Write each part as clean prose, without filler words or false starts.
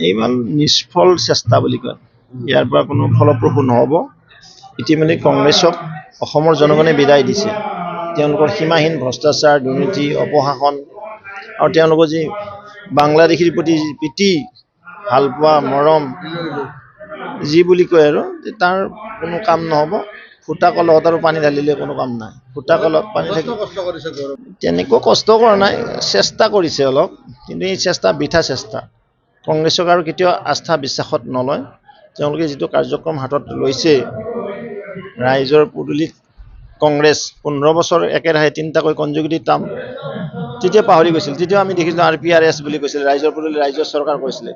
এইবাৰ নিষ্ফল চেষ্টা বুলি কয়, ইয়াৰ পৰা কোনো ফলপ্ৰসূ নহ'ব। ইতিমধ্যে কংগ্ৰেছক অসমৰ জনগণে বিদায় দিছে। তেওঁলোকৰ সীমাহীন ভ্ৰষ্টাচাৰ, দুৰ্নীতি, অপশাসন আৰু তেওঁলোকৰ যি বাংলাদেশীৰ প্ৰতি প্ৰীতি, ভালপোৱা, মৰম যি বুলি কয় আৰু তাৰ কোনো কাম নহ'ব। ফুটা কলহত আৰু পানী ঢালিলে কোনো কাম নাই। ফুটা কলহত পানী ঢালি তেনেকুৱা কষ্ট কৰা নাই, চেষ্টা কৰিছে অলপ, কিন্তু এই চেষ্টা বৃথা চেষ্টা। কংগ্ৰেছক আৰু কেতিয়াও আস্থা বিশ্বাসত নলয়। তেওঁলোকে যিটো কাৰ্যক্ৰম হাতত লৈছে, ৰাইজৰ পদূলিত কংগ্ৰেছ 15 বছৰ একেৰাহে 3টাকৈ কনজিকিউটিভ টাৰ্ম, তেতিয়া পাহৰি গৈছিল। তেতিয়াও আমি দেখিছিলোঁ RPRS বুলি কৈছিল, ৰাইজৰ পদূলিত ৰাইজৰ চৰকাৰ কৈছিলে।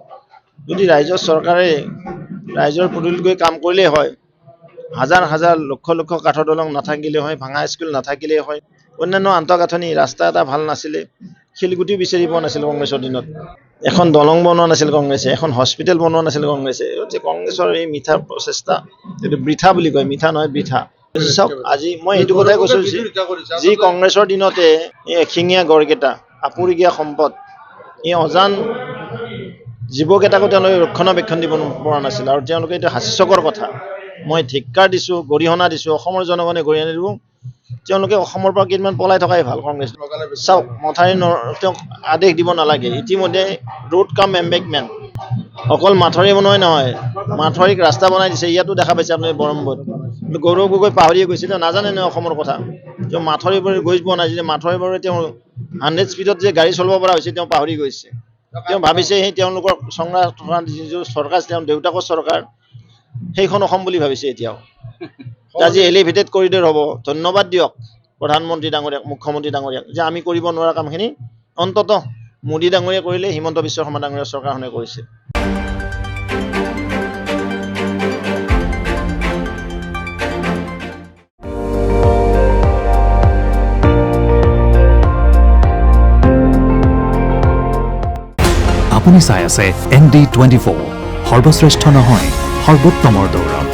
যদি ৰাইজৰ চৰকাৰে ৰাইজৰ পদূলিত গৈ কাম কৰিলেই হয়, হাজাৰ হাজাৰ লক্ষ লক্ষ কাঠৰ দলং নাথাকিলে হয়, ভাঙা স্কুল নাথাকিলে হয়, অন্যান্য আন্তঃগাঁথনি ৰাস্তা এটা ভাল নাছিলে, শিলগুটিও বিচাৰি পোৱা নাছিল কংগ্ৰেছৰ দিনত, এখন দলং বনোৱা নাছিল কংগ্ৰেছে, এখন হস্পিটেল বনোৱা নাছিল কংগ্ৰেছে। কংগ্ৰেছৰ এই মিঠা প্ৰচেষ্টা, এইটো বৃথা বুলি কয়, মিঠা নহয় বৃথা। চাওক, আজি মই এইটো কথাই কৈছোঁ, যি কংগ্ৰেছৰ দিনতে এই এশিঙীয়া গড়কেইটা, আপুৰুগীয়া সম্পদ, এই অজান জীৱকেইটাকো তেওঁলোকে ৰক্ষণাবেক্ষণ দিব পৰা নাছিল। আৰু তেওঁলোকে এইটো হাস্যকৰ কথা। মই ধিক্কাৰ দিছোঁ, গৰিহণা দিছোঁ, অসমৰ জনগণে গৰিহণা দিব। তেওঁলোকে অসমৰ পৰা কেইদিনমান পলাই থকাই ভাল কংগ্ৰেছ। চাওক, মথাউৰি তেওঁক আদেশ দিব নালাগে। ইতিমধ্যে ৰোড কাম এম্বেকমেণ্ট, অকল মাথাউৰি বনোৱাই নহয়, মাথাউৰিক ৰাস্তা বনাই দিছে। ইয়াতো দেখা পাইছে আপুনি ব্ৰহ্মপুত। গৌৰৱ গগৈ পাহৰিয়ে গৈছে, তেওঁ নাজানে নহয় অসমৰ কথা। তেওঁ মাথাউৰিৰ পৰা গৈ পোৱা নাই, যে মাথাউৰিৰ পৰা তেওঁ 100 স্পীডত যে গাড়ী চলাব পৰা হৈছে, তেওঁ পাহৰি গৈছে। তেওঁ ভাবিছে সেই তেওঁলোকৰ সংগ্ৰাম থকা যিটো চৰকাৰ, তেওঁ দেউতাকৰ চৰকাৰ, সেইখন অসম বুলি ভাবিছে এতিয়াও। আজি এলিভেটেড কৰিডৰ হ'ব, ধন্যবাদ দিয়ক প্ৰধানমন্ত্ৰী ডাঙৰীয়াক, মুখ্যমন্ত্ৰী ডাঙৰীয়াক, যে আমি কৰিব নোৱাৰা কামখিনি অন্ততঃ মোদী ডাঙৰীয়া কৰিলে, হিমন্ত বিশ্ব শৰ্মা ডাঙৰীয়া চৰকাৰখনে কৰিছে। আপুনি চাই আছে ND24, সৰ্বশ্ৰেষ্ঠ নহয়, সৰ্বোত্তমৰ দৌৰত।